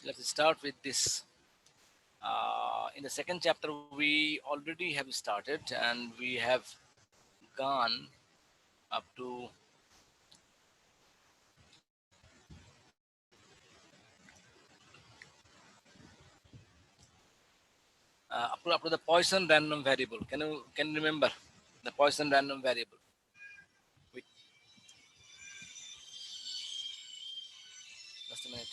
Let's start with this. In the second chapter, we already have started and we have gone up to up to the Poisson random variable. Can you remember the Poisson random variable? Wait, just a minute.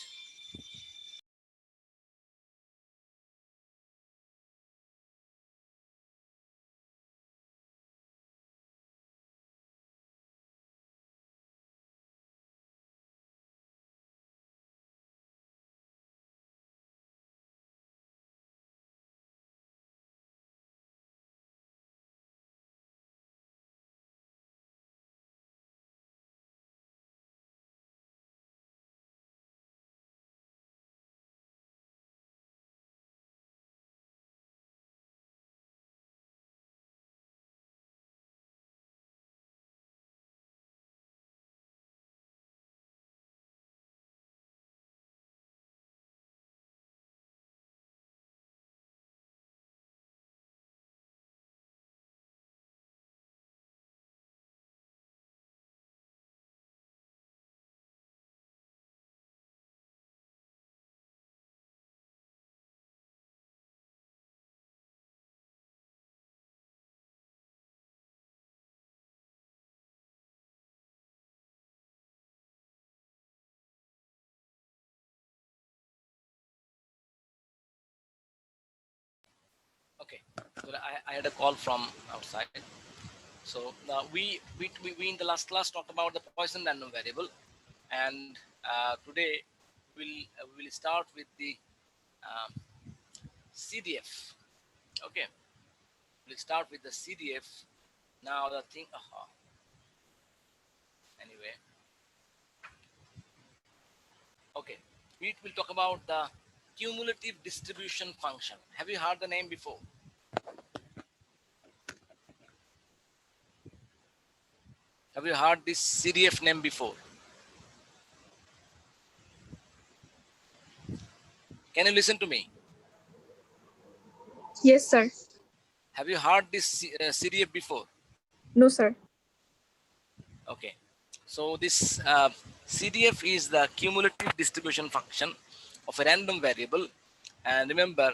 Okay, so I had a call from outside. So we in the last class talked about the Poisson random variable, and today we'll start with the um, CDF. Okay, we'll start with the CDF. Now the thing. Anyway, okay, we will talk about the cumulative distribution function. Have you heard the name before? Have you heard this CDF name before? Can you listen to me? Yes, sir. Have you heard this CDF before? No, sir. Okay. So this CDF is the cumulative distribution function of a random variable. And remember,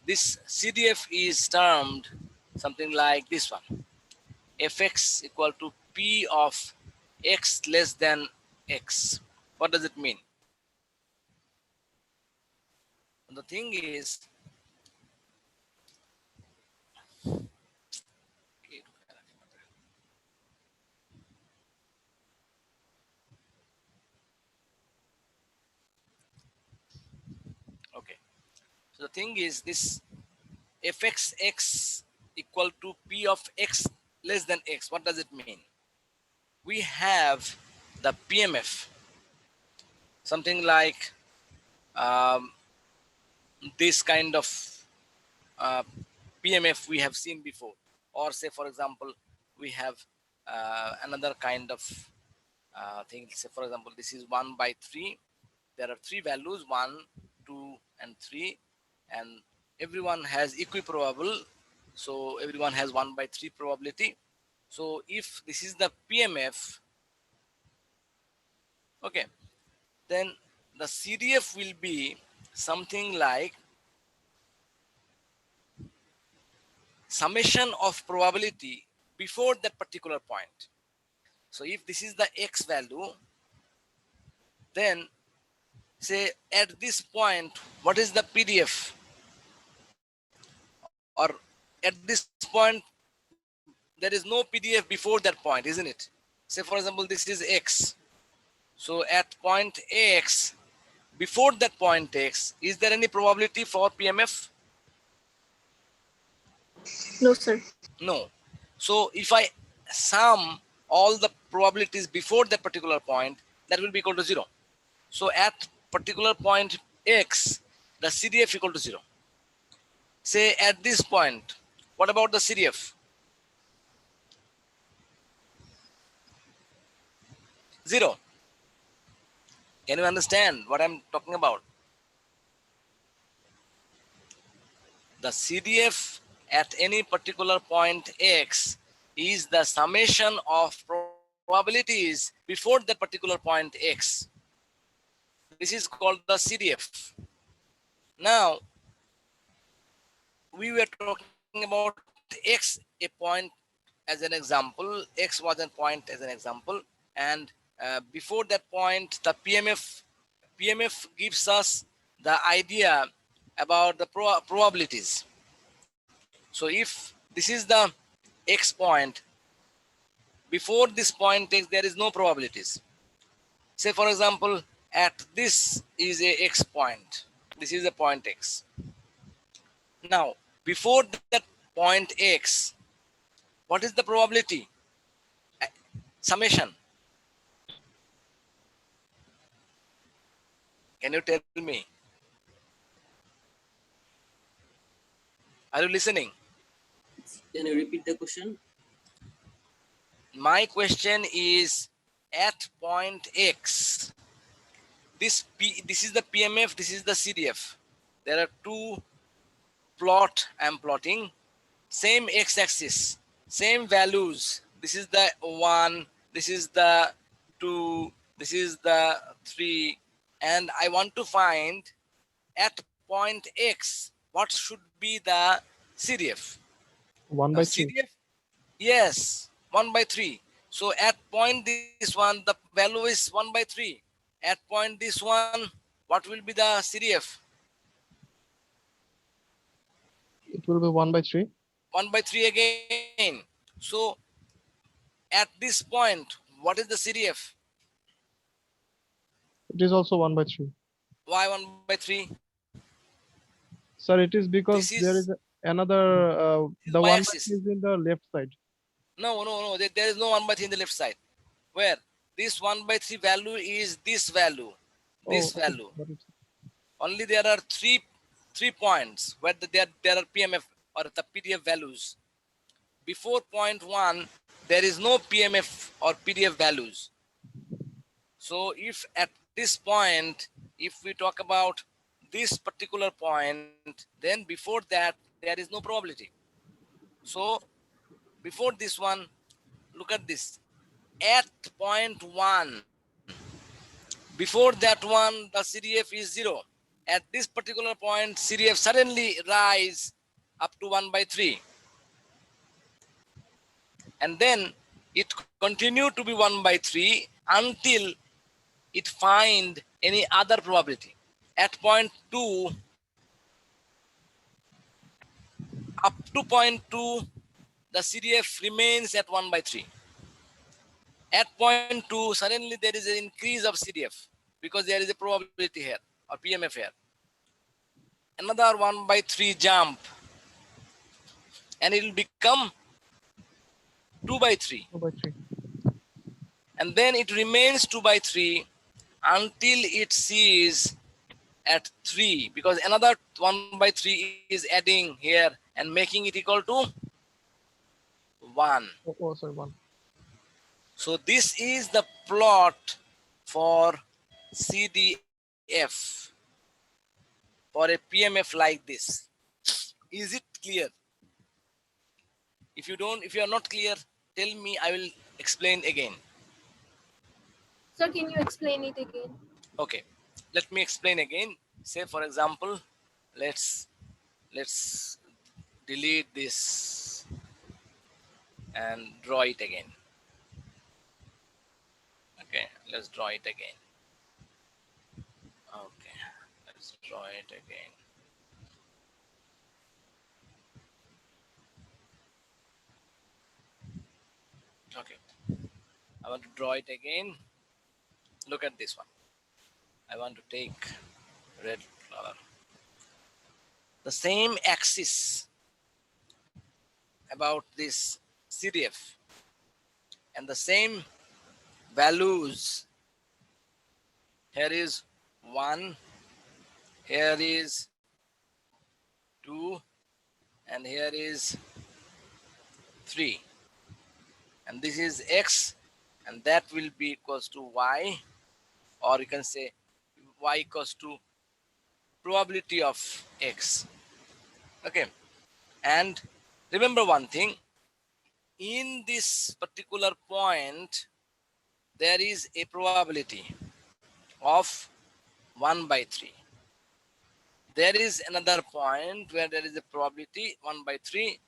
this CDF is termed something like this one. Fx equal to P of x less than x. What does it mean? The thing is, okay. So the thing is this fxx equal to P of x less than x. What does it mean? We have the PMF, something like um, this kind of uh, PMF we have seen before, or say for example we have another kind of thing. Say for example this is 1 by 3. There are three values, 1, 2 and 3, and everyone has equiprobable, so everyone has 1 by 3 probability. So if this is the PMF, okay, then the CDF will be something like summation of probability before that particular point. So if this is the x value, then say at this point, what is the PDF? Or at this point, there is no PDF before that point, isn't it? Say for example, this is x. So at point x, before that point x, is there any probability for PMF? No, sir. No. So if I sum all the probabilities before that particular point, that will be equal to 0. So at particular point x, the CDF equal to 0. Say at this point, what about the CDF? 0. Can you understand what I'm talking about? the CDF at any particular point X is the summation of probabilities before that particular point X. This is called the CDF. Now, we were talking about X, a point as an example. X was a point as an example. And before that point, the PMF gives us the idea about the probabilities. So if this is the X point, before this point X, there is no probabilities. Say for example, at this is a X point. This is a point X. Now, before that point X, what is the probability? Summation. Can you tell me? Are you listening? Can you repeat the question? My question is at point X. This is the PMF, this is the CDF. There are two plot I'm plotting. Same x-axis, same values. This is the 1, this is the 2, this is the 3. And I want to find at point X, what should be the CDF? 1 Now, by 3. CDF, yes, 1 by 3. So at point this one, the value is 1 by 3. At point this one, what will be the CDF? It will be 1 by 3. 1 by 3 again. So at this point, what is the CDF? It is also 1 by 3. Why 1 by 3? Sir, it is because This there is is another, the 1 by y-axis. 3 is in the left side. No. There is no 1 by 3 in the left side. Where this 1 by 3 value is this value, this Oh, value. got it. Only there are three points where there are PMF or the PDF values. Before point 1, there is no PMF or PDF values. So if at this point, if we talk about this particular point, then before that, there is no probability. So before this one, look at this. At point 1, before that one, the CDF is 0. At this particular point, CDF suddenly rise up to 1 by 3. And then it continue to be 1 by 3 until it find any other probability. At point 2, up to point 2, the CDF remains at 1 by 3. At point 2, suddenly there is an increase of CDF because there is a probability here or PMF here. Another 1 by 3 jump and it will become 2 by 3. 2 by 3. And then it remains 2 by 3 until it sees at 3 because another 1 by 3 is adding here and making it equal to 1. Oh, sorry, 1. So this is the plot for CDF for a PMF like this. Is it clear? If you are not clear, tell me, I will explain again. Sir, can you explain it again? Okay, let me explain again. Say for example, let's delete this and draw it again. Okay, let's draw it again. Okay, let's draw it again. Okay, I want to draw it again. Look at this one. I want to take red color. The same axis about this CDF and the same values. Here is 1, here is 2, and here is 3. And this is X, and that will be equals to Y, or you can say Y equals to probability of X. Okay. And remember one thing, in this particular point, there is a probability of 1 by 3. There is another point where there is a probability 1 by 3.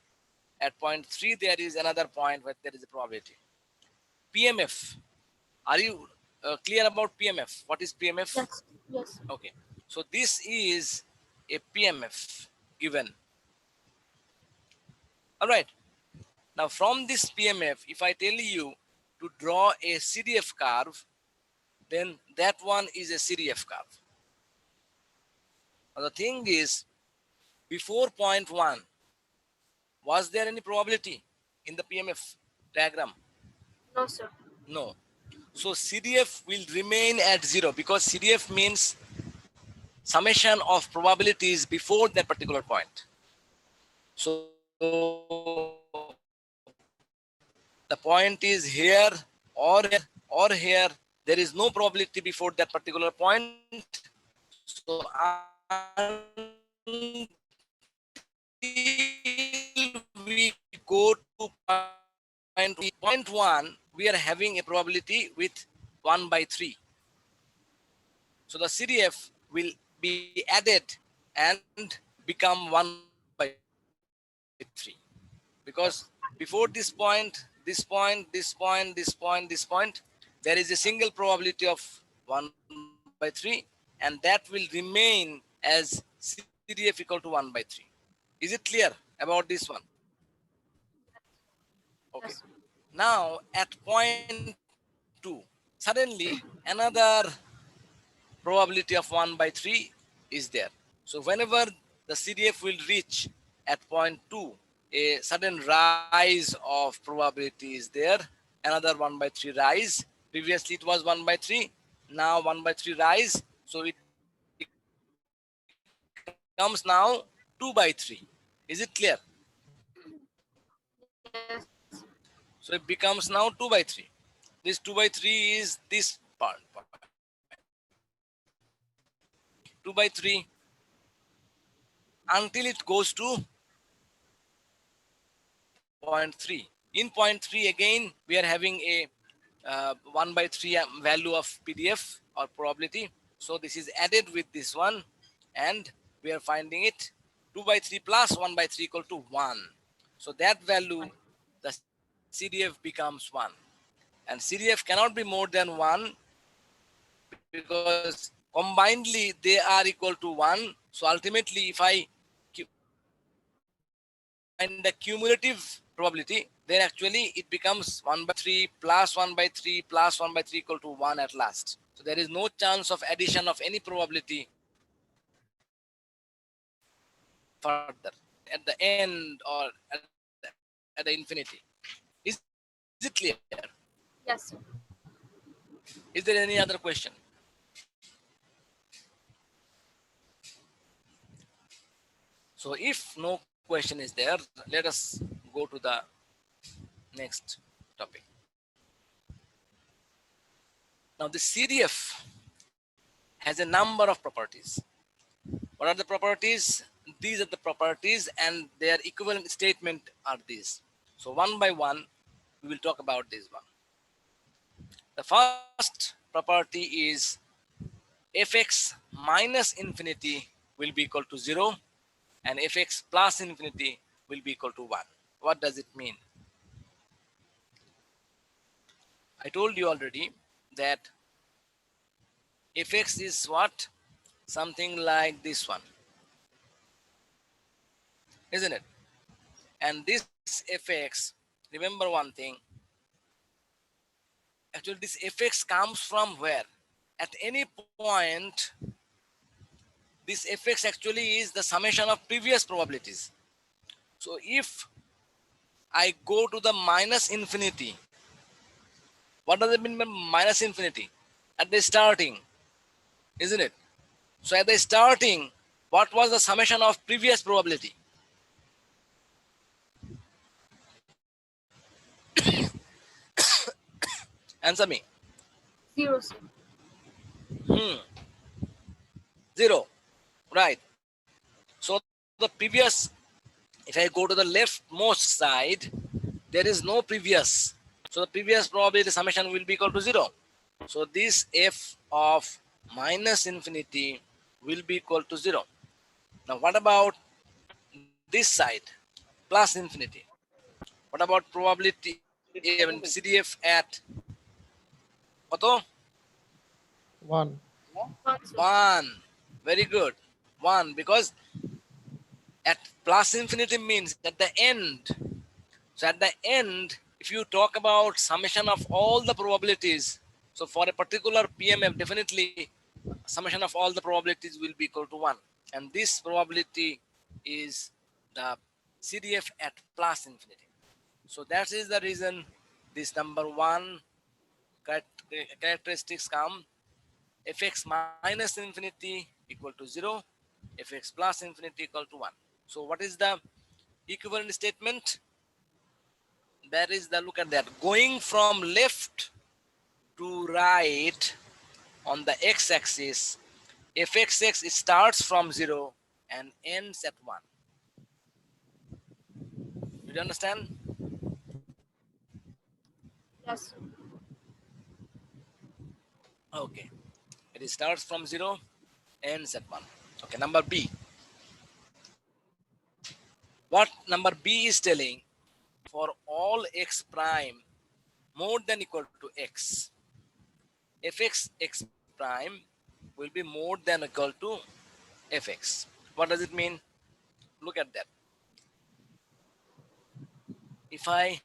At point 3, there is another point where there is a probability. PMF. Are you clear about PMF? What is PMF? Yes. Yes. Okay. So this is a PMF given. All right. Now from this PMF, if I tell you to draw a CDF curve, then that one is a CDF curve. Now the thing is, before point 1, was there any probability in the PMF diagram? No, sir. No. So CDF will remain at 0 because CDF means summation of probabilities before that particular point. So the point is here or here or here. There is no probability before that particular point. So until we go to point 1, we are having a probability with 1 by 3. So the CDF will be added and become 1 by 3. Because before this point, this point, this point, this point, this point, there is a single probability of 1 by 3, and that will remain as CDF equal to 1 by 3. Is it clear about this one? Okay. Yes. Now at point 2, suddenly another probability of 1 by 3 is there. So whenever the CDF will reach at point 2, a sudden rise of probability is there, another 1 by 3 rise. Previously it was 1 by 3, now 1 by 3 rise. So it comes now 2 by 3. Is it clear? Yes. So it becomes now 2 by 3. This 2 by 3 is this part. 2 by 3 until it goes to point 3. In point 3 again, we are having a 1 by 3 value of PDF or probability. So this is added with this one and we are finding it 2 by 3 plus 1 by 3 equal to 1. So that value, the CDF becomes 1. And CDF cannot be more than 1 because combinedly they are equal to 1. So ultimately, if I find the cumulative probability, then actually it becomes 1 by 3 plus 1 by 3 plus 1 by 3 equal to 1 at last. So there is no chance of addition of any probability further at the end or at the infinity. Is it clear? Yes, sir. Is there any other question? So if no question is there, let us go to the next topic. Now the CDF has a number of properties. What are the properties? These are the properties and their equivalent statement are these. So one by one, we will talk about this one. The first property is fx minus infinity will be equal to 0 and fx plus infinity will be equal to 1. What does it mean? I told you already that fx is what? Something like this one, isn't it? And this fx, remember one thing, actually this fx comes from where? At any point, this fx actually is the summation of previous probabilities. So if I go to the minus infinity, what does it mean by minus infinity? At the starting, isn't it? So at the starting, what was the summation of previous probability? Answer me. 0, sir. 0, right? So the previous If I go to the leftmost side, there is no previous. So the previous probability summation will be equal to 0. So this f of minus infinity will be equal to 0. Now what about this side? Plus infinity. What about probability, I mean CDF at auto? 1. One, sir. 1. Very good. 1, because at plus infinity means at the end. So at the end, if you talk about summation of all the probabilities, so for a particular PMF, definitely summation of all the probabilities will be equal to 1. And this probability is the CDF at plus infinity. So that is the reason this number 1 characteristics come. Fx minus infinity equal to 0, fx plus infinity equal to 1. So what is the equivalent statement? That is the, look at that, going from left to right on the x-axis, fxx it starts from 0 and ends at 1. Did you understand? Yes, sir. Okay, it starts from 0, ends at 1. Okay, number B. What number B is telling, for all x prime more than equal to x, fx x prime will be more than equal to fx. What does it mean? Look at that. If I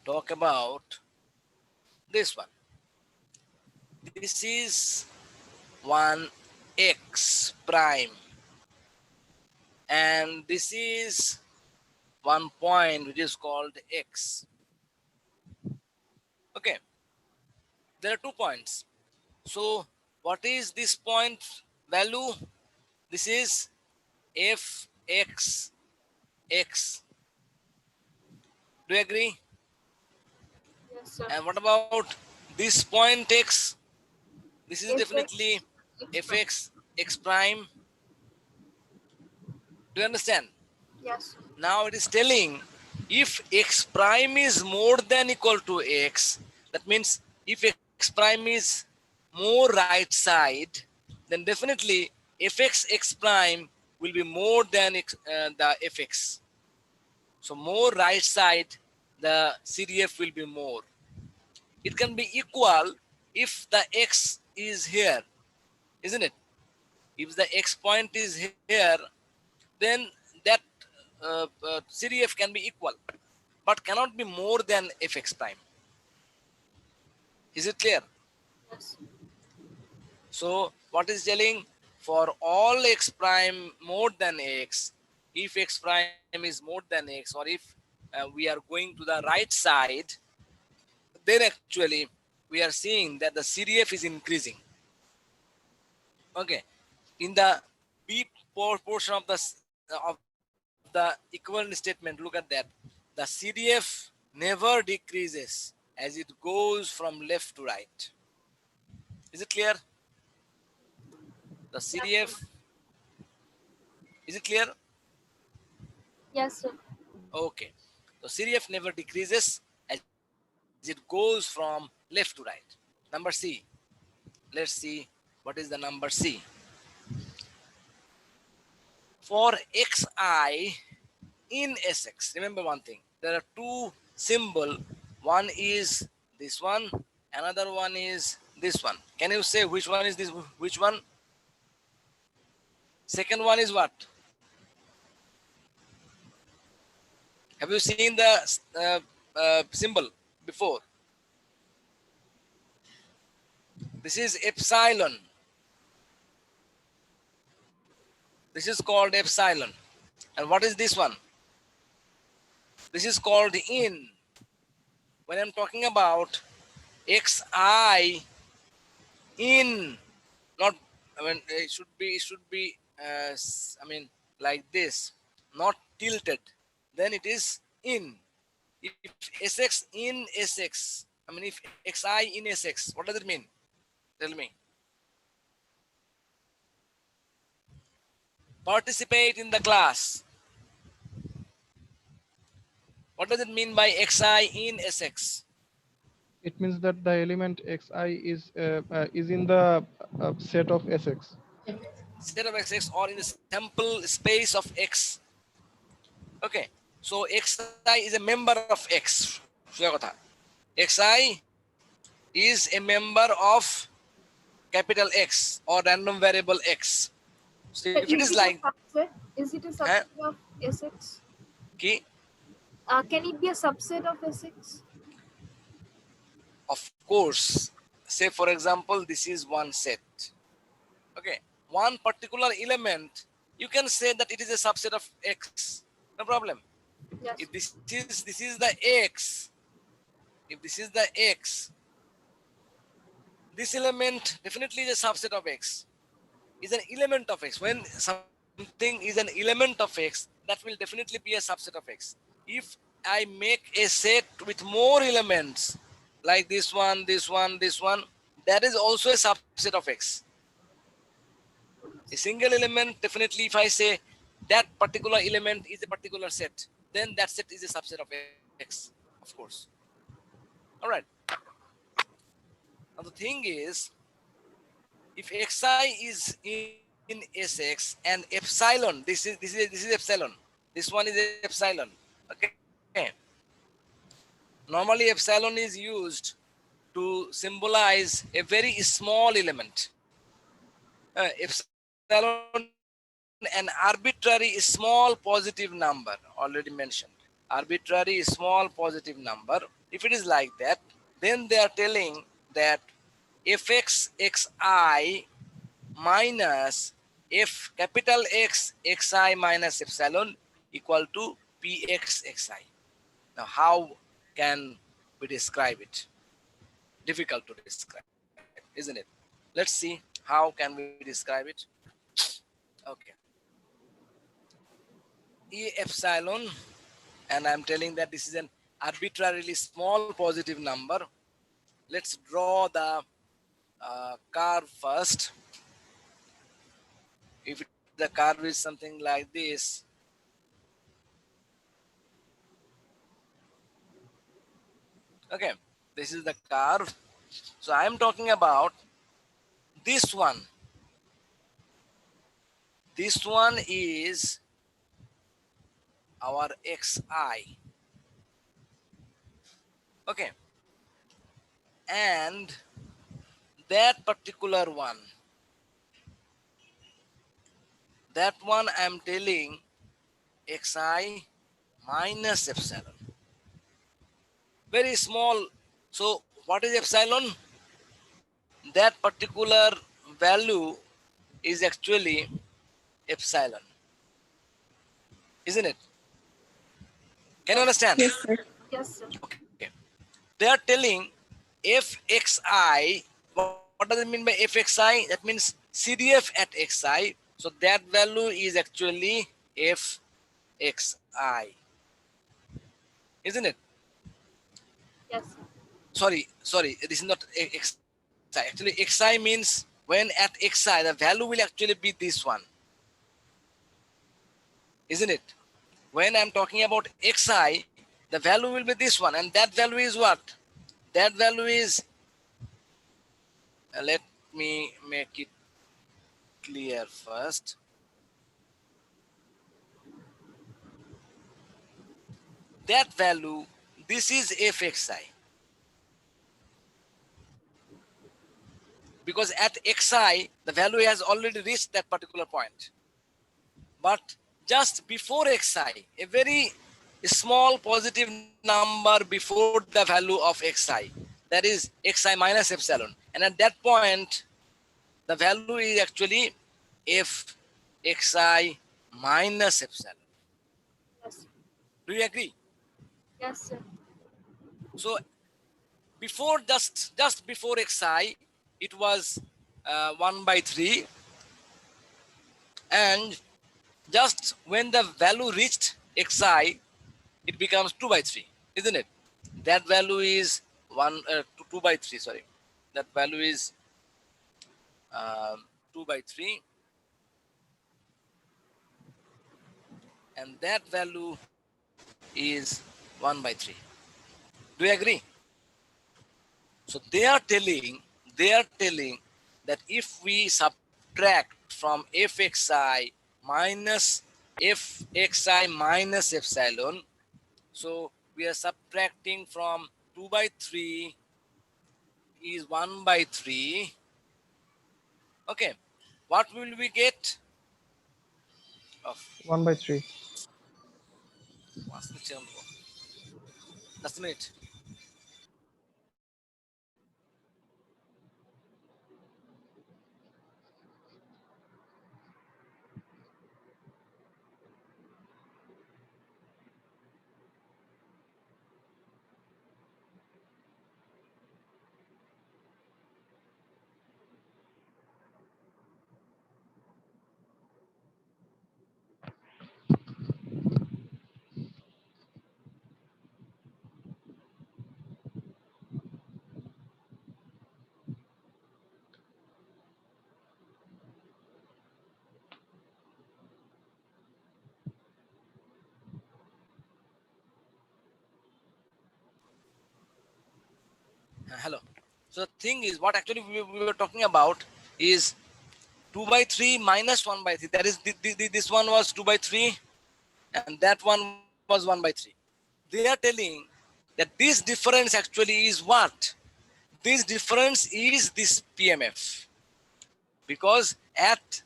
talk about this one, this is one x prime, and this is one point which is called x. Okay, there are 2 points. So what is this point value? This is fx x. Do you agree? Yes, sir. And what about this point x? This is Fx, definitely x prime. fx x prime. Do you understand? Yes, sir. Now it is telling, if x prime is more than equal to x, that means if x prime is more right side, then definitely fx x prime will be more than the fx. So more right side, the CDF will be more. It can be equal if the x is here, isn't it? If the x point is here, then that CDF can be equal, but cannot be more than fx prime. Is it clear? Yes. So what is telling, for all x prime more than x, if x prime is more than x, or if we are going to the right side, then actually we are seeing that the CDF is increasing. Okay, in the B portion of the equivalent statement, look at that. The CDF never decreases as it goes from left to right. Is it clear? The Yes, CDF, sir. is it clear? Yes, sir. Okay. So CDF never decreases as it goes from left to right. Number C. Let's see what is the number C. For xi in Sx, remember one thing, there are 2 symbol. One is this one, another one is this one. Can you say which one is this, which one? Second one is what? Have you seen the symbol before? This is epsilon. This is called epsilon. And what is this one? This is called in. When I'm talking about xi in, not, I mean, it should be I mean, like this, not tilted, then it is in. If Sx in Sx, I mean, if xi in Sx, what does it mean? Tell me. Participate in the class. What does it mean by xi in Sx? It means that the element xi is in the set of Sx. Set of Sx or in the sample space of X. Okay. So xi is a member of X. Xi is a member of capital X or random variable X. So if it is Is it a like, subset? Is it a huh? subset of Sx? Okay, Can it be a subset of Sx? of course, say for example, this is one set. Okay, one particular element, you can say that it is a subset of X. No problem. Yes. If this is the X, if this is the X, this element definitely is a subset of X. Is an element of X. When something is an element of X, that will definitely be a subset of X. If I make a set with more elements, like this one, this one, this one, that is also a subset of X. A single element, definitely, if I say that particular element is a particular set, then that set is a subset of X, of course. All right. Now the thing is, if xi is in Sx and epsilon, this is epsilon. This one is epsilon. Okay. Normally, epsilon is used to symbolize a very small element. Epsilon, an arbitrary small positive number, already mentioned. Arbitrary small positive number. If it is like that, then they are telling that fx xi minus f capital X xi minus epsilon equal to px xi. Now, how can we describe it? Difficult to describe, isn't it? Let's see how can we describe it. Okay. E epsilon, and I'm telling that this is an arbitrarily small positive number. Let's draw the curve first. If the curve is something like this, okay, this is the curve. So I'm talking about this one. This one is our xi. Okay. And that particular one, that one I'm telling xi minus epsilon. Very small. So what is epsilon? That particular value is actually epsilon, isn't it? Can you understand? Yes, sir. Yes, sir. Okay. They are telling fxi. What does it mean by fxi? That means CDF at xi. So that value is actually fxi, isn't it? Yes, sir. Sorry. This is not xi. Actually, xi means when at xi, the value will actually be this one, isn't it? When I'm talking about xi, the value will be this one, and that value is what? That value is, let me make it clear first. That value, this is fxi. Because at xi, the value has already reached that particular point. But just before xi, a very small positive number before the value of xi, that is xi minus epsilon. And at that point, the value is actually fxi minus epsilon. Yes. Do you agree? Yes, sir. So before just before xi, it was 1 by 3, and just when the value reached xi, it becomes 2 by 3, isn't it? That value is 2 by 3, sorry. That value is 2 by 3, and that value is 1 by 3. Do you agree? So they are telling that if we subtract from fxi minus fxi minus epsilon, so we are subtracting from 2 by 3 is 1 by 3. Okay, what will we get? Oh, 1 by 3. just a minute. Hello. So the thing is, what actually we were talking about is 2 by 3 minus 1 by 3. That is, this one was 2 by 3 and that one was 1 by 3. They are telling that this difference actually is what? This difference is this PMF. Because at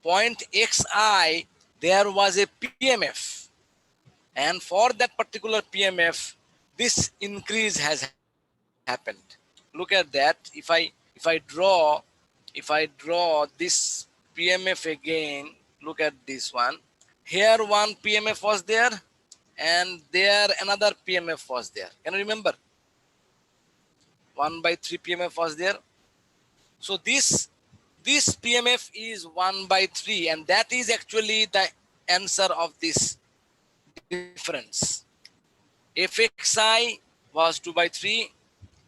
point xi, there was a PMF. And for that particular PMF, this increase has happened. Look at that. If I draw this PMF again, look at this one. Here one PMF was there, and there another PMF was there. Can you remember? 1 by 3 PMF was there. So this PMF is 1 by 3, and that is actually the answer of this difference. Fxi was 2 by 3,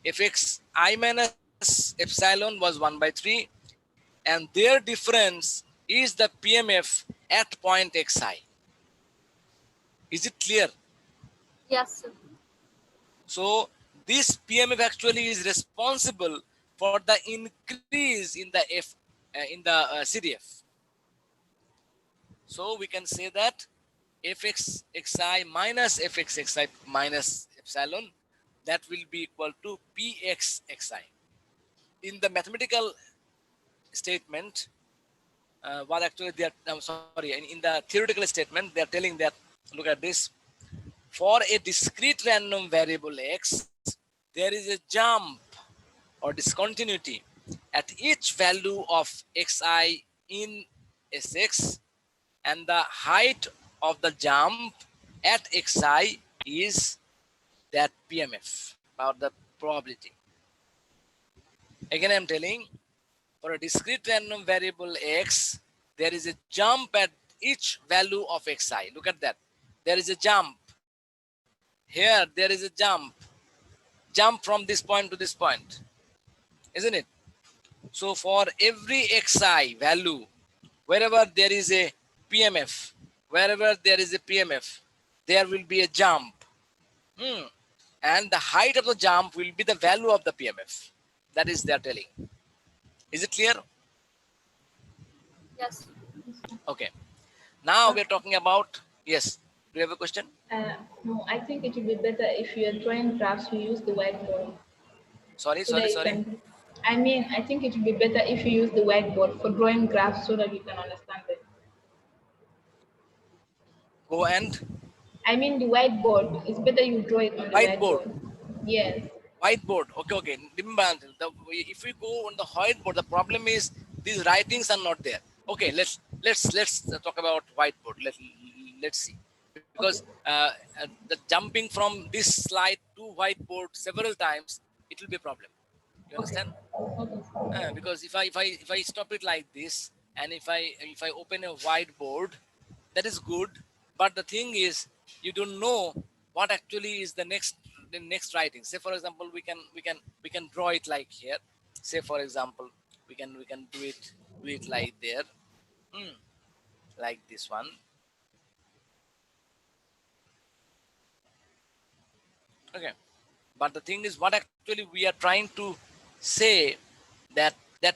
fxi minus epsilon was 1 by 3, and their difference is the PMF at point xi. Is it clear? Yes, sir. So this PMF actually is responsible for the increase in the CDF. So we can say that fxxi minus fxxi minus epsilon, that will be equal to pxxi. In the mathematical statement, what actually they are, I'm sorry, in the theoretical statement, they are telling that, look at this, for a discrete random variable x, there is a jump or discontinuity at each value of xi in Sx, and the height of the jump at xi is that PMF, or the probability. Again, I'm telling, for a discrete random variable x, there is a jump at each value of xi. Look at that. There is a jump. Here, there is a jump from this point to this point, isn't it? So for every xi value, wherever there is a PMF, there will be a jump. And the height of the jump will be the value of the PMF. That is they are telling. Is it clear? Yes. Okay. Now we're talking about, yes. Do you have a question? No, I think it would be better if you're drawing graphs, you use the whiteboard. Sorry. I mean, I think it would be better if you use the whiteboard for drawing graphs so that you can understand it. Go and I mean, the whiteboard. It's better you draw it on the whiteboard. whiteboard. Yes. Whiteboard. Okay. Remember, if we go on the whiteboard, the problem is these writings are not there. Okay, let's talk about whiteboard. Let's see, because the jumping from this slide to whiteboard several times, it will be a problem. You understand? Okay. Because if I stop it like this, and if I open a whiteboard, that is good, but the thing is, you don't know what actually is the next writing. Say for example, we can draw it like here. Say for example, we can do it like there, like this one. Okay, but the thing is, what actually we are trying to say, that that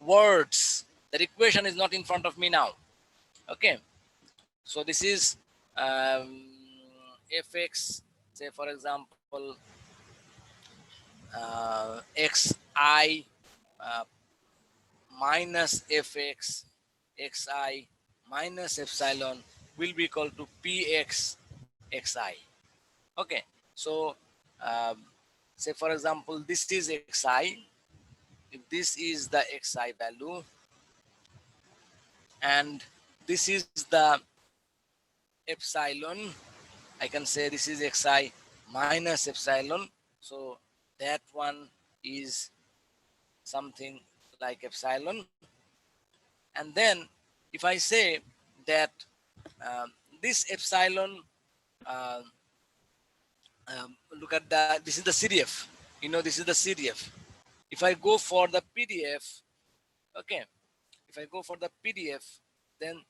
words, that equation is not in front of me now. Okay, so this is fx, say for example, xi uh, minus fx xi minus epsilon will be equal to px xi. Okay, so um, say for example, this is xi. If this is the xi value, and this is the epsilon, I can say this is xi minus epsilon. So that one is something like epsilon. And then if I say that this epsilon, uh, look at this is the CDF. You know, this is the CDF. If I go for the PDF, okay, if I go for the PDF, then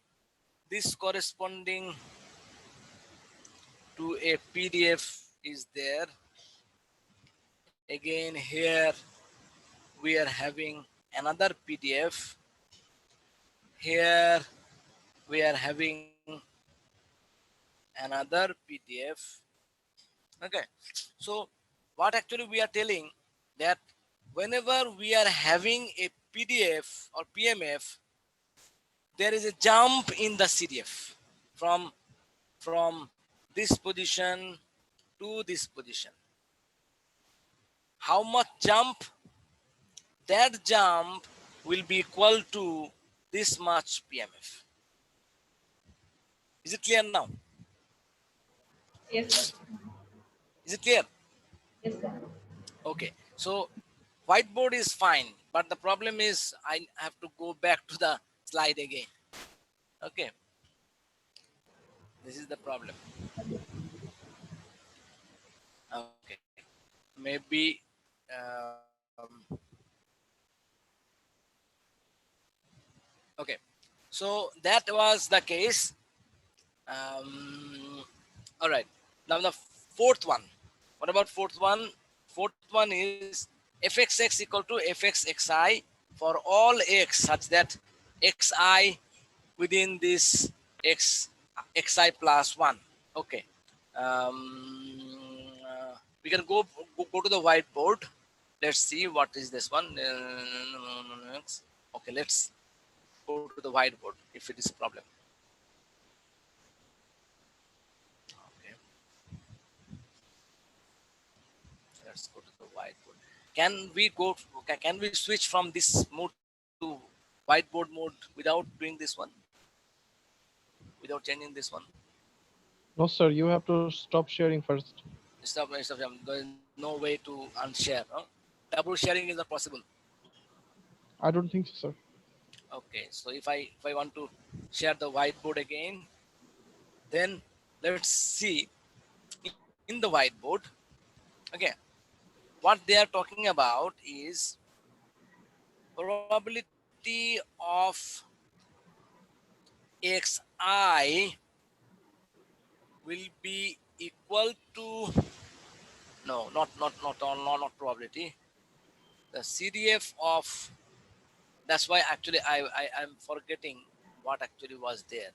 this corresponding to a PDF is there. Again, here we are having another PDF. Here we are having another PDF. Okay, so what actually we are telling, that whenever we are having a PDF or PMF, there is a jump in the CDF from this position to this position. How much jump? That jump will be equal to this much PMF. Is it clear now? Yes, sir. Is it clear? Yes, sir. Okay, so whiteboard is fine, but the problem is I have to go back to the slide again. Okay, this is the problem. Okay, maybe okay, so that was the case. All right, now the fourth one. What about fourth one? Fourth one is fxx equal to fxxi for all x such that xi within this xi plus 1. Okay, we can go to the whiteboard. Let's see what is this one. Okay, let's go to the whiteboard if it is a problem. Okay, let's go to the whiteboard. Can we go? Can we switch from this mode to whiteboard mode without doing this one? Without changing this one? No, sir, you have to stop sharing first. Stop. There is no way to unshare. Huh? Double sharing is not possible. I don't think so, sir. Okay, so if I want to share the whiteboard again, then let's see in the whiteboard. Okay, what they are talking about is probability of xi will be equal to, no, not probability, the CDF of, that's why actually I'm forgetting what actually was there.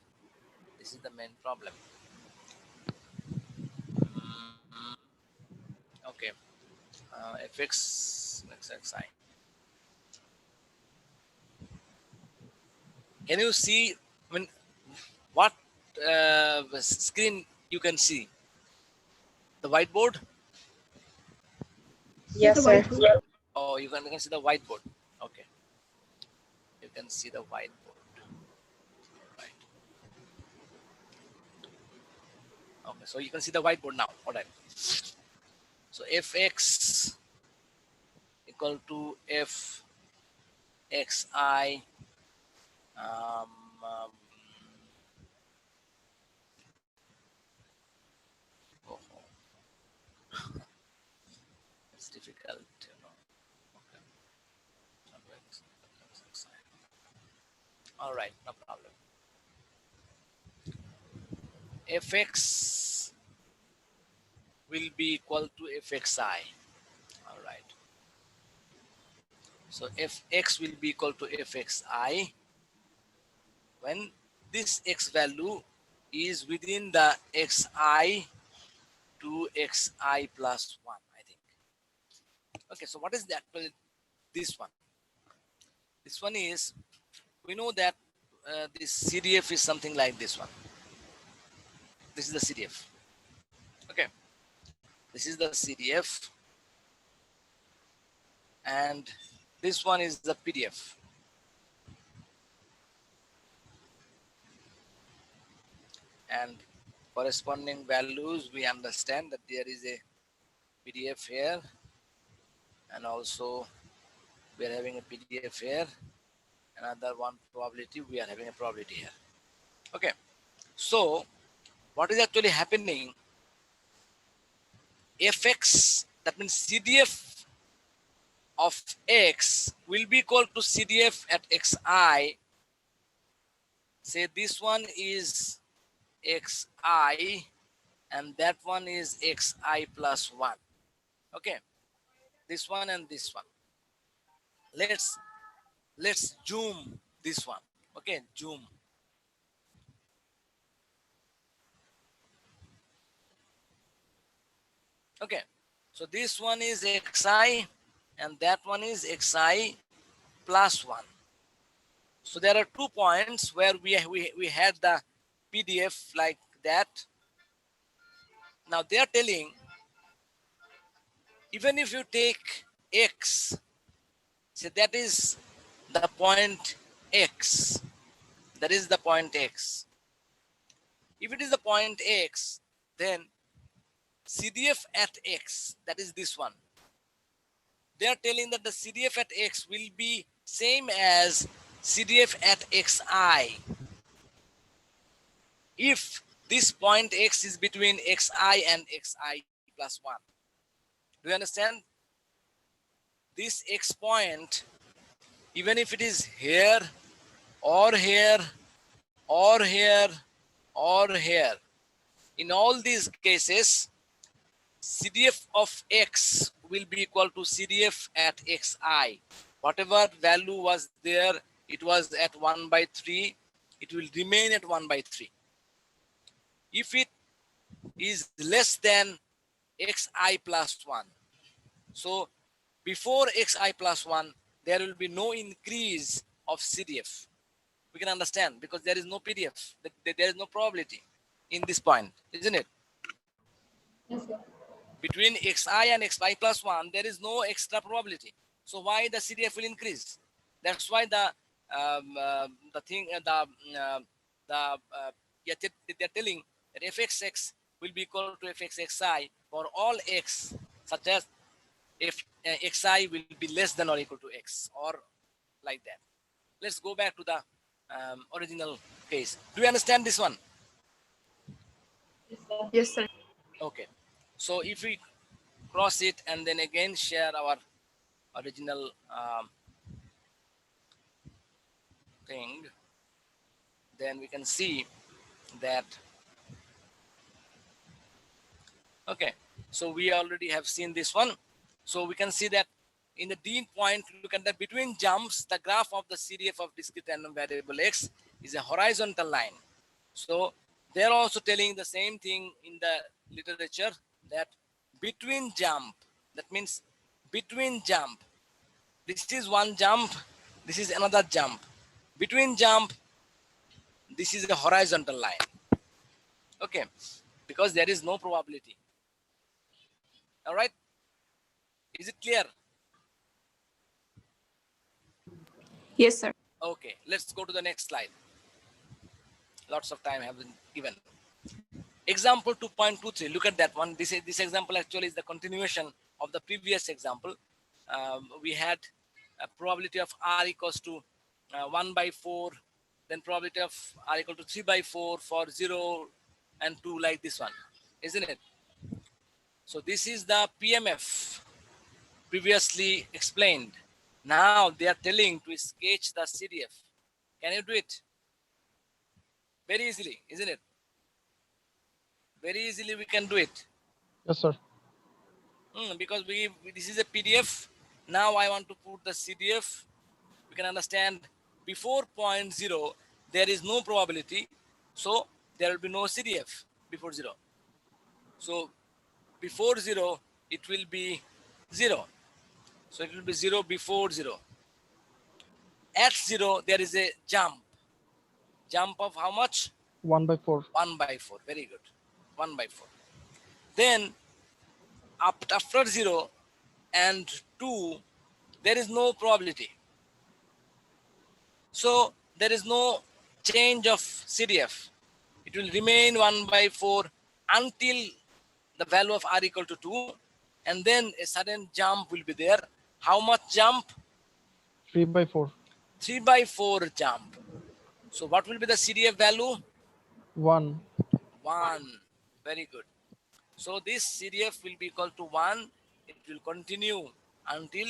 This is the main problem. Okay, fxi. Can you see, I mean, what screen you can see? The whiteboard? Yes, sir. Oh, you can see the whiteboard. Okay, you can see the whiteboard. Right. Okay, so you can see the whiteboard now. All right. So fx equal to fxi um, um, oh, it's difficult, you know. Okay. All right, no problem. Fx will be equal to fxi. All right. So fx will be equal to fxi when this x value is within the xi to xi plus 1, I think. Okay, so what is that? Well, this one. This one is, we know that this CDF is something like this one. This is the CDF. Okay, this is the CDF, and this one is the PDF. And corresponding values, we understand that there is a PDF here, and also we are having a PDF here. Another one probability, we are having a probability here. Okay, so what is actually happening? Fx, that means CDF of x will be equal to CDF at xi. Say this one is xi and that one is xi plus 1. Okay, this one and this one. Let's zoom this one. Okay, zoom. Okay, so this one is xi and that one is xi plus 1. So there are 2 points where we had the PDF like that. Now they are telling, even if you take x, so that is the point x. That is the point x. If it is the point x, then CDF at x, that is this one. They are telling that the CDF at x will be same as CDF at xi if this point x is between xi and xi plus 1. Do you understand? This x point, even if it is here or here or here or here, in all these cases, CDF of x will be equal to CDF at xi. Whatever value was there, it was at 1 by 3, it will remain at 1 by 3. If it is less than xi plus 1, so before xi plus 1, there will be no increase of CDF. We can understand because there is no PDF, there is no probability in this point, isn't it? Yes, sir. Between xi and xi plus 1, there is no extra probability. So why the CDF will increase? That's why they're telling that fxx will be equal to fxxi for all x, such as if xi will be less than or equal to x, or like that. Let's go back to the original case. Do you understand this one? Yes, sir. Yes, sir. Okay. So if we cross it and then again share our original thing, then we can see that, okay, so we already have seen this one. So we can see that in the D point, look at that between jumps, the graph of the CDF of discrete random variable x is a horizontal line. So they're also telling the same thing in the literature, that between jump, that means between jump, this is one jump, this is another jump. Between jump, this is a horizontal line. Okay, because there is no probability. All right, is it clear? Yes, sir. Okay, let's go to the next slide. Lots of time have been given. Example 2.23, look at that one. This example actually is the continuation of the previous example. We had a probability of r equals to 1 by 4, then probability of r equal to 3 by 4 for 0 and 2, like this one, isn't it? So this is the PMF previously explained. Now they are telling to sketch the CDF. Can you do it? Very easily, isn't it? Very easily we can do it. Yes, sir. Because this is a PDF. Now I want to put the CDF. We can understand before 0.0 there is no probability, so there will be no CDF before 0. So before 0 it will be 0. So it will be 0 before 0. At 0 there is a jump of how much? 1/4. 1 by 4. Very good. 1 by 4. Then after 0 and 2 there is no probability, so there is no change of CDF. It will remain 1 by 4 until the value of r equal to 2, and then a sudden jump will be there. How much jump? 3/4. 3 by 4 jump. So what will be the CDF value? 1. 1. Very good. So this CDF will be equal to 1. It will continue until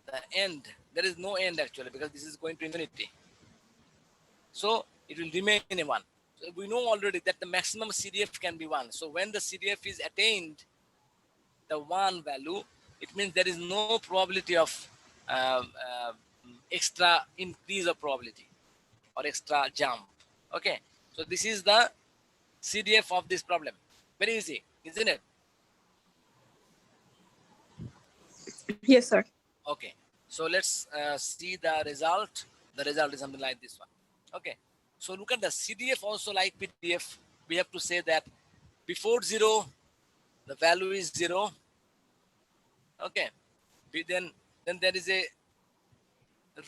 the end. There is no end actually, because this is going to infinity. So it will remain a 1. So we know already that the maximum CDF can be 1. So when the CDF is attained, the 1 value, it means there is no probability of uh, uh, extra increase of probability or extra jump. Okay. So this is the CDF of this problem. Very easy, isn't it? Yes, sir. Okay. So let's see the result. The result is something like this one. Okay. So look at the CDF also like PDF. We have to say that before 0, the value is 0. Okay. Then there is a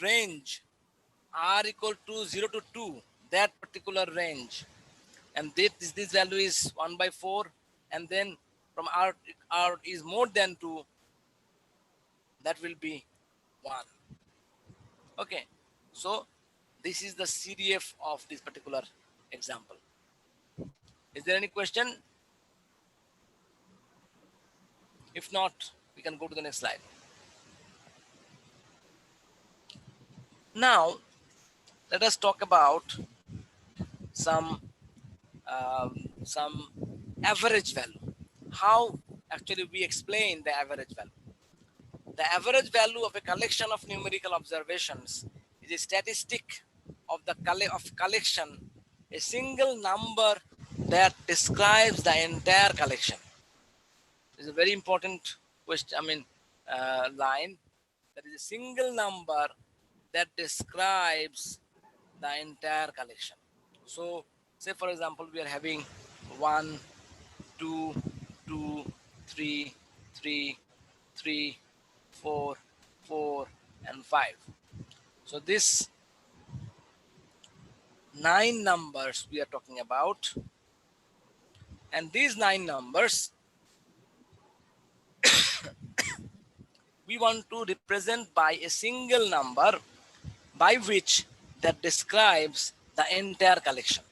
range r equal to 0 to 2, that particular range. And this value is 1 by 4. And then from r is more than 2, that will be 1. Okay. So this is the CDF of this particular example. Is there any question? If not, we can go to the next slide. Now, let us talk about some average value. How actually we explain the average value. The average value of a collection of numerical observations is a statistic of the collection, a single number that describes the entire collection. This is a very important question. Line. That is a single number that describes the entire collection. So, say for example, we are having 1, 2, 2, 3, 3, 3, 4, 4, and 5. So this 9 numbers we are talking about, and these 9 numbers we want to represent by a single number by which that describes the entire collection.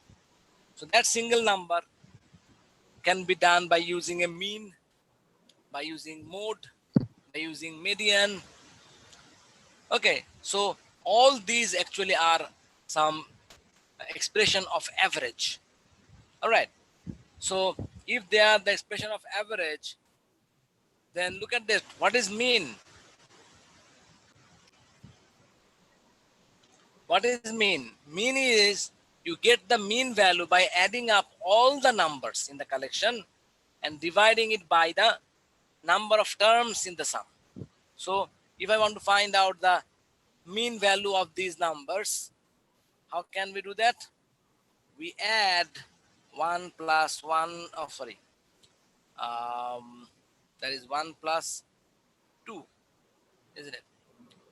So that single number can be done by using a mean, by using mode, by using median. Okay, so all these actually are some expression of average. All right, so if they are the expression of average, then look at this. What is mean? What is mean? Mean is you get the mean value by adding up all the numbers in the collection and dividing it by the number of terms in the sum. So if I want to find out the mean value of these numbers, how can we do that? We add 1 plus 1, that is 1 plus 2, isn't it?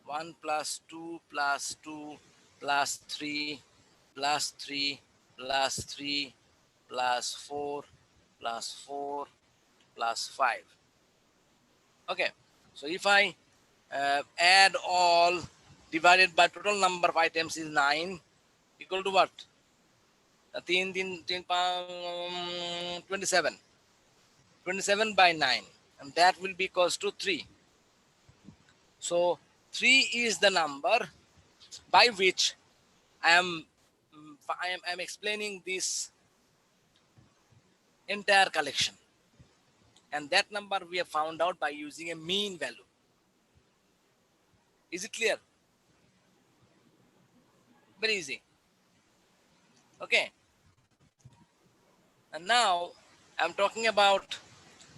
1 plus 2 plus 2 plus 3 plus 3 plus 3 plus 4 plus 4 plus 5. Okay, so if I add all divided by total number of items is 9 equal to what? 27. 27 by 9, and that will be equals to 3. So 3 is the number by which I am explaining this entire collection. and that number we have found out by using a mean value. Is it clear? Very easy. Okay. And now I'm talking about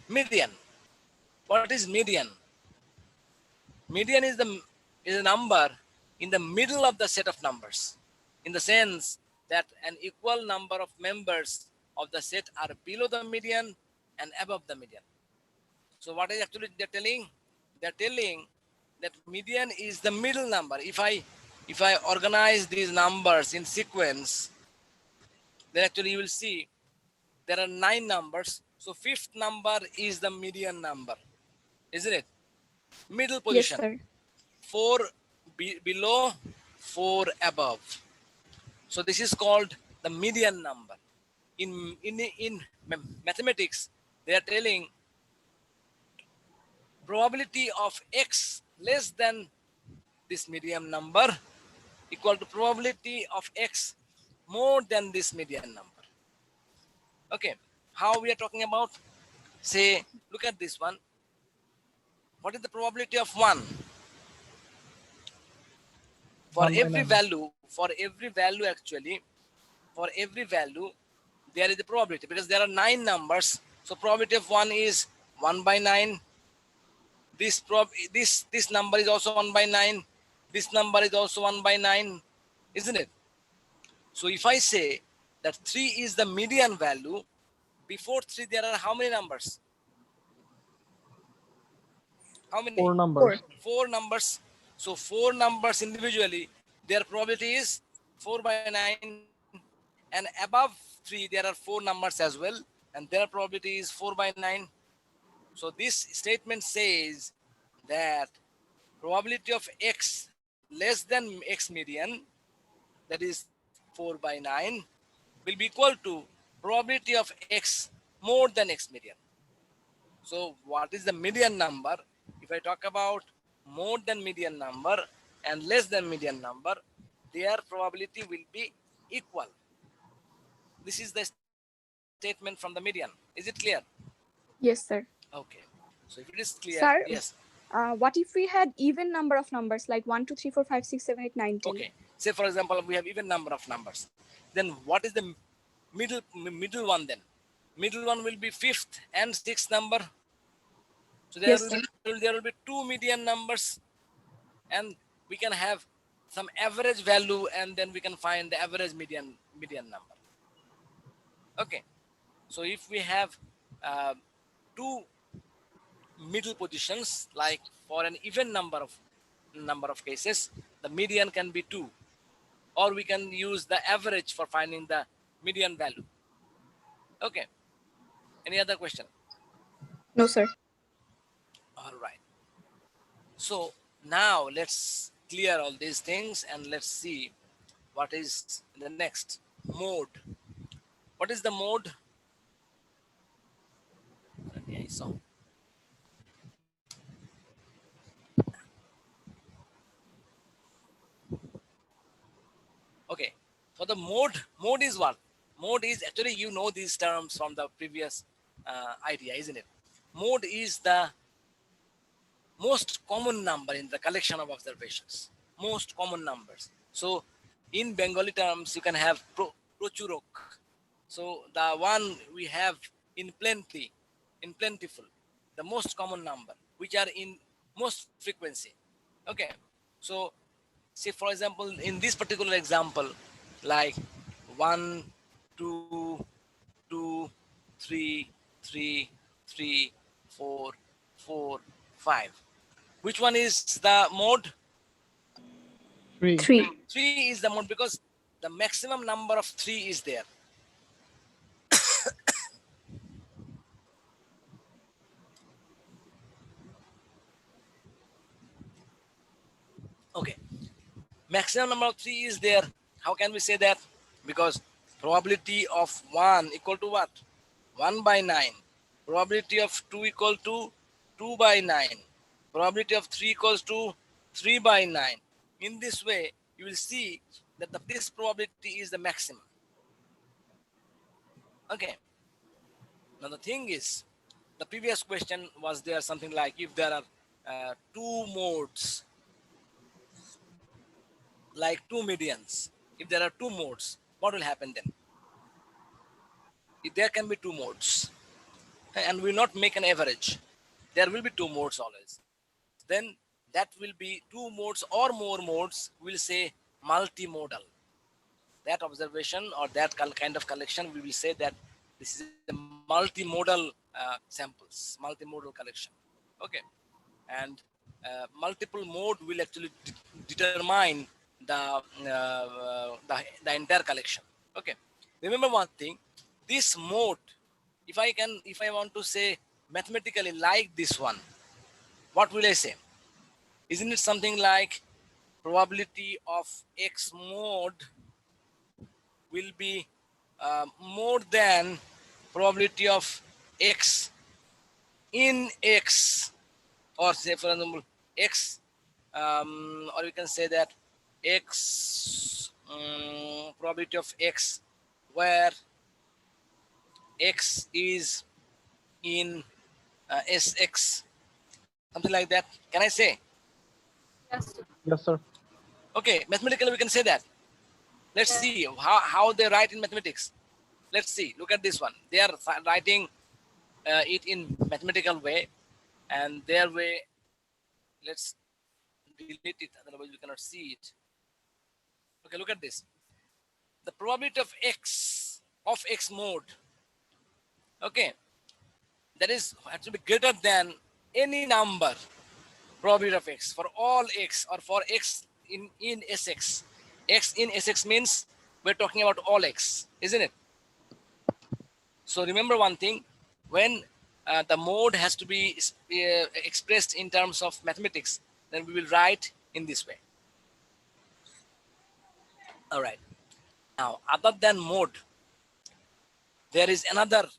median. What is median? Median is a number in the middle of the set of numbers, in the sense that an equal number of members of the set are below the median and above the median. So what is actually they're telling? They're telling that median is the middle number. If I organize these numbers in sequence, then actually you will see there are 9 numbers. So fifth number is the median number, isn't it? Middle Yes, position. sir. 4 below, 4 above. So this is called the median number. In mathematics, they are telling probability of x less than this median number equal to probability of x more than this median number. Okay, how we are talking about? Say, look at this one. What is the probability of 1? For 1 by every 9. value, actually, for every value, there is a probability because there are 9 numbers. So probability of 1 is 1 by 9. This number is also 1 by 9. This number is also 1 by 9, isn't it? So if I say that 3 is the median value, before 3 there are how many numbers? How many? 4 numbers. 4 numbers. So 4 numbers individually, their probability is 4 by 9, and above 3 there are 4 numbers as well, and their probability is 4 by 9. So this statement says that probability of x less than x median, that is 4 by 9, will be equal to probability of x more than x median. So what is the median number? If I talk about more than median number and less than median number, their probability will be equal. This is the statement from the median. Is it clear? Yes, sir. Okay. So if it is clear, Sir, yes. What if we had even number of numbers like 1, 2, 3, 4, 5, 6, 7, 8, 9, 10? Okay. Say for example, we have even number of numbers. Then what is the middle one then? Middle one will be 5th and 6th number. So there, Yes, there will be 2 median numbers, and we can have some average value, and then we can find the average median number. Okay. So if we have 2 middle positions, like for an even number of cases, the median can be 2, or we can use the average for finding the median value. Okay. Any other question? No, sir. All right. So now let's clear all these things and let's see what is the next mode. What is the mode? Okay, so okay, so the mode is what? Mode is actually, you know these terms from the previous idea, isn't it? Mode is the most common number in the collection of observations. Most common numbers. So in Bengali terms, you can have prochurok. So the one we have in plenty, in plentiful, the most common number, which are in most frequency. Okay. So say for example, in this particular example, like 1, 2, 2, 3, 3, 3, 4, 4, 5. Which one is the mode? 3. 3. 3 is the mode because the maximum number of 3 is there. Okay. Maximum number of 3 is there. How can we say that? Because probability of 1 equal to what? 1 by 9. Probability of 2 equal to 2 by 9. Probability of 3 equals to 3 by 9. In this way, you will see that this probability is the maximum. Okay. Now the thing is the previous question was there something like if there are two modes, like two medians. If there are two modes, what will happen then? If there can be two modes, and will not make an average. There will be two modes always. Then that will be two modes or more modes. We'll say multimodal. That observation or that kind of collection, we will say that this is a multimodal samples, multimodal collection. Okay, and multiple mode will actually determine the entire collection. Okay, remember one thing: this mode, if I want to say mathematically like this one, what will I say? Isn't it something like probability of X mode will be more than probability of X in X, or say for example X, or we can say that X, probability of X where X is in SX, something like that. Can I say? Yes, sir. Yes, sir. Okay, mathematically we can say that. Let's see how they write in mathematics. Let's see. Look at this one. They are writing it in mathematical way, and their way. Let's delete it, otherwise we cannot see it. Okay, look at this. The probability of X mode. Okay, that is has to be greater than any number probability of X for all X, or for X in SX. X in SX means we're talking about all X, isn't it? So remember one thing: when the mode has to be expressed in terms of mathematics, then we will write in this way. All right. Now, other than mode, there is another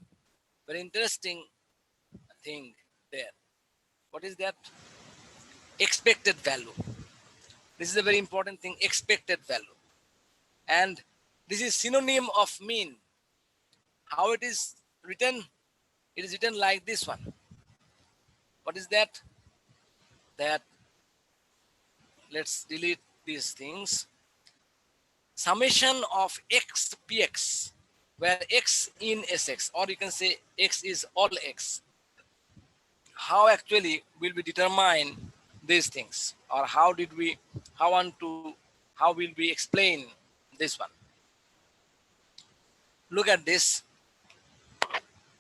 very interesting thing there. What is that? Expected value. This is a very important thing, expected value. And this is synonym of mean. How it is written? It is written like this one. What is that? That, let's delete these things. Summation of X Px, where X in Sx, or you can say X is all X. How actually will we determine these things, or how will we explain this one? Look at this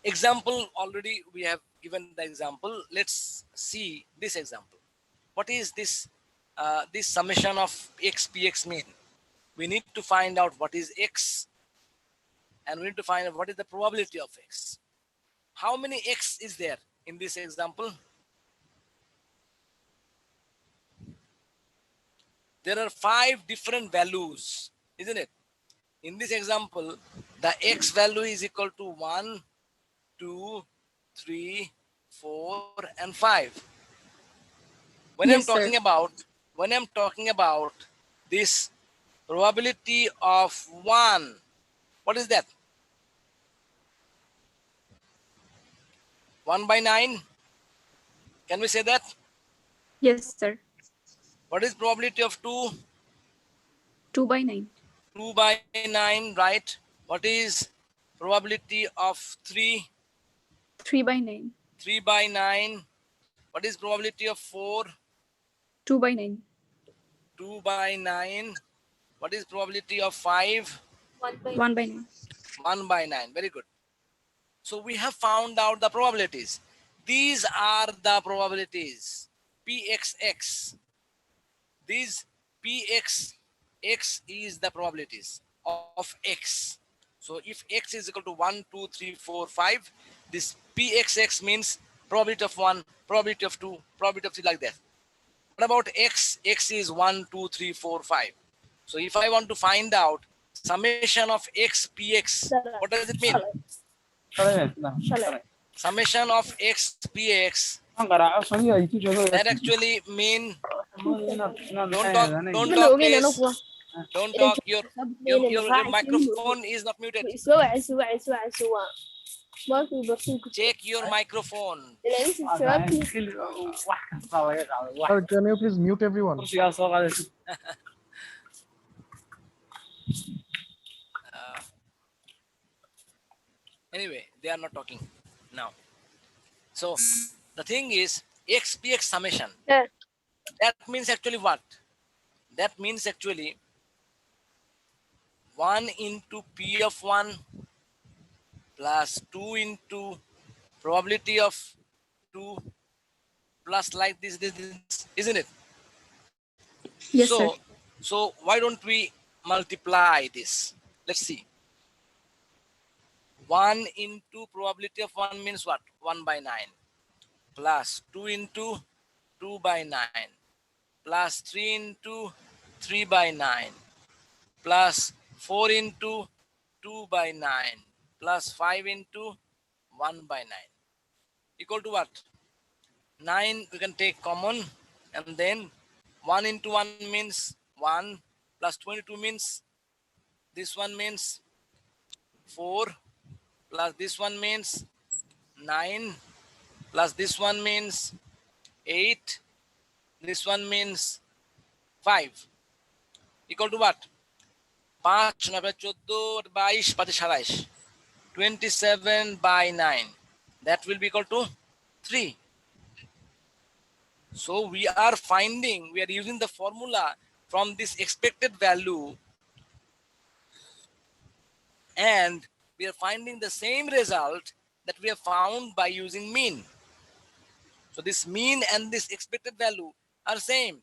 example. Already we have given the example. Let's see this example. What is this this summation of X Px mean? We need to find out what is X, and we need to find out what is the probability of X. How many X is there in this example? There are 5 different values, isn't it? In this example, the X value is equal to 1, 2, 3, 4, and 5. When Yes, I'm talking about this probability of 1, what is that? 1 by 9. Can we say that? Yes, sir. What is probability of 2? 2 by 9. 2 by 9, right? What is probability of 3? 3 by 9. 3 by 9. What is probability of 4? 2 by 9. 2 by 9. What is probability of 5? 1 by 1 by 9. 1 by 9. Very good. So we have found out the probabilities. These are the probabilities. Pxx. These Px is the probabilities of X. So if X is equal to 1, 2, 3, 4, 5, this Pxx means probability of 1, probability of 2, probability of 3, like that. What about X? X is 1, 2, 3, 4, 5. So if I want to find out summation of X Px, what does it mean? Summation of X Px, that actually mean, don't talk please. Don't talk. Your microphone is not muted. Check your microphone. Sir, can you please mute everyone? Anyway, they are not talking now. So the thing is XPX summation. Sir. That means actually what? That means actually 1 into P of 1 plus 2 into probability of 2 plus like this, isn't it? Yes, sir. So why don't we multiply this? Let's see. 1 into probability of 1 means what? 1 by 9 plus 2 into 2 by 9 plus 3 into 3 by 9 plus 4 into 2 by 9 plus 5 into 1 by 9 equal to what? 9 we can take common, and then 1 into 1 means 1 plus 22 means this one means 4 plus this one means 9 plus this one means 8, this one means 5 equal to what? 5 9 14 22 5 27 by 9, that will be equal to 3. So we are using the formula from this expected value, and we are finding the same result that we have found by using mean. So this mean and this expected value are same.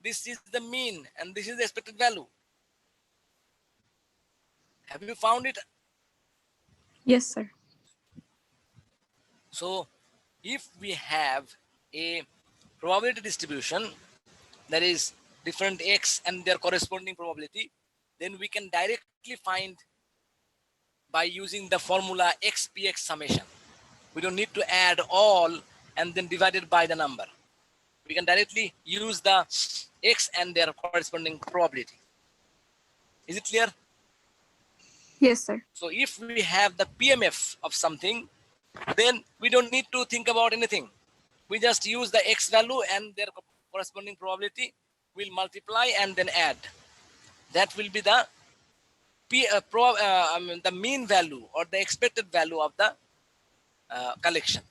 This is the mean and this is the expected value. Have you found it? Yes, sir. So if we have a probability distribution that is different x and their corresponding probability, then we can directly find by using the formula XPX summation. We don't need to add all and then divide it by the number. We can directly use the x and their corresponding probability. Is it clear? Yes, sir. So if we have the PMF of something, then we don't need to think about anything. We just use the x value and their corresponding probability. We'll multiply and then add. That will be the the mean value or the expected value of the collection.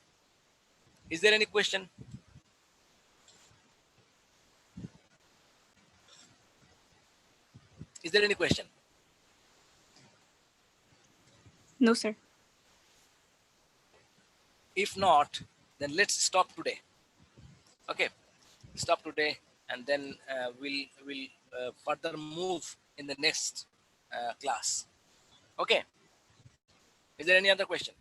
Is there any question? Is there any question? No, sir. If not, then let's stop today. Okay, stop today, and then we'll further move in the next class. Okay. Is there any other question?